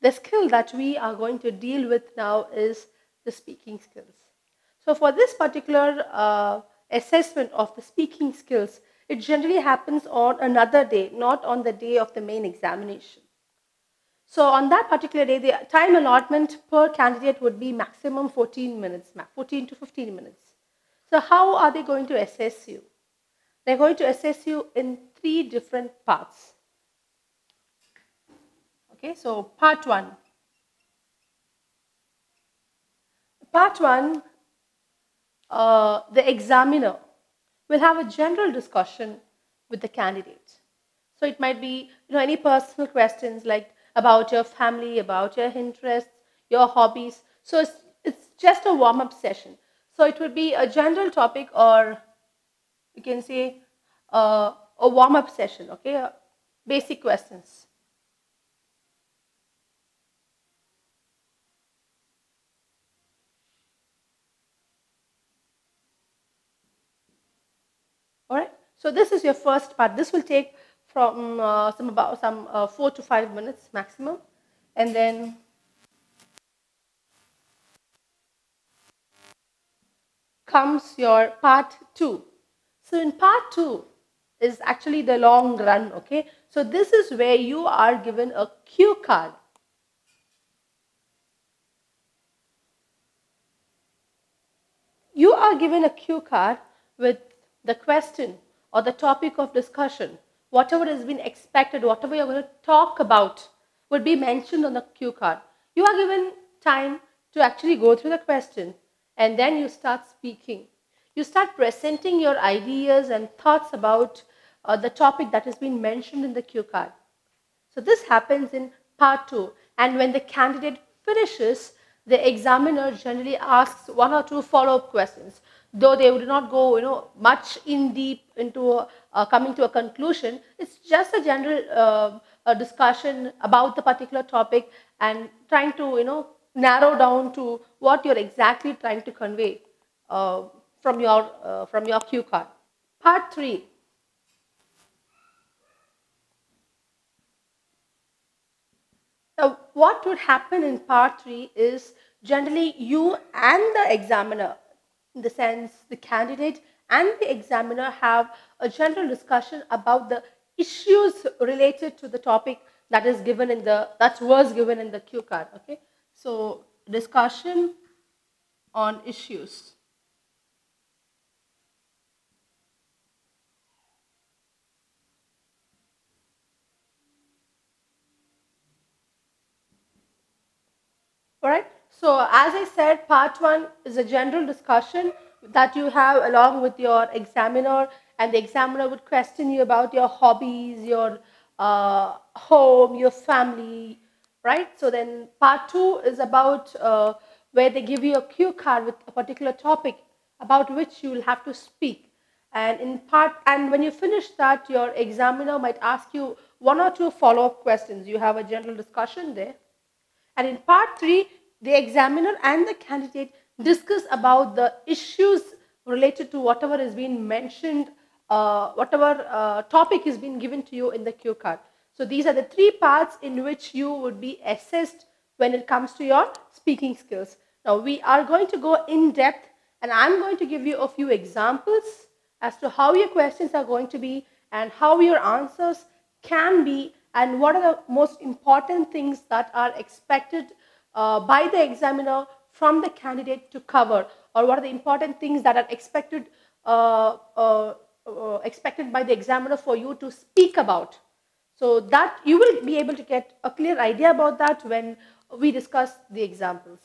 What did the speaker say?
The skill that we are going to deal with now is the speaking skills. So for this particular assessment of the speaking skills, it generally happens on another day, not on the day of the main examination. So on that particular day, the time allotment per candidate would be maximum 14 minutes, 14 to 15 minutes. So how are they going to assess you? They're going to assess you in 3 different parts. Okay, so part 1. Part 1, the examiner will have a general discussion with the candidate. So it might be any personal questions like about your family, about your interests, your hobbies. So it's just a warm-up session. So it would be a general topic, or you can say a warm-up session, okay? Basic questions. All right. So this is your first part. This will take from some 4 to 5 minutes maximum, and then comes your part 2. So in part 2 is actually the long run. Okay. So this is where you are given a cue card. You are given a cue card with the question or the topic of discussion. Whatever has been expected, whatever you're going to talk about would be mentioned on the cue card. You are given time to actually go through the question, and then you start speaking. You start presenting your ideas and thoughts about the topic that has been mentioned in the cue card. So this happens in part 2, and when the candidate finishes, the examiner generally asks 1 or 2 follow-up questions. Though they would not go much in deep into coming to a conclusion, it's just a general discussion about the particular topic and trying to narrow down to what you're exactly trying to convey from your cue card. Part 3. Now, what would happen in part 3 is generally you and the examiner, in the sense the candidate and the examiner, have a general discussion about the issues related to the topic that was given in the cue card. Okay, so discussion on issues. All right. So as I said, part 1 is a general discussion that you have along with your examiner, and the examiner would question you about your hobbies, your home, your family, right? So then part 2 is about where they give you a cue card with a particular topic about which you will have to speak. And when you finish that, your examiner might ask you 1 or 2 follow-up questions. You have a general discussion there. And in part 3, the examiner and the candidate discuss about the issues related to whatever is being mentioned, whatever topic is being given to you in the cue card. So these are the 3 parts in which you would be assessed when it comes to your speaking skills. Now we are going to go in depth, and I'm going to give you a few examples as to how your questions are going to be and how your answers can be, and what are the most important things that are expected by the examiner from the candidate to cover, or what are the important things that are expected by the examiner for you to speak about. So that you will be able to get a clear idea about that when we discuss the examples.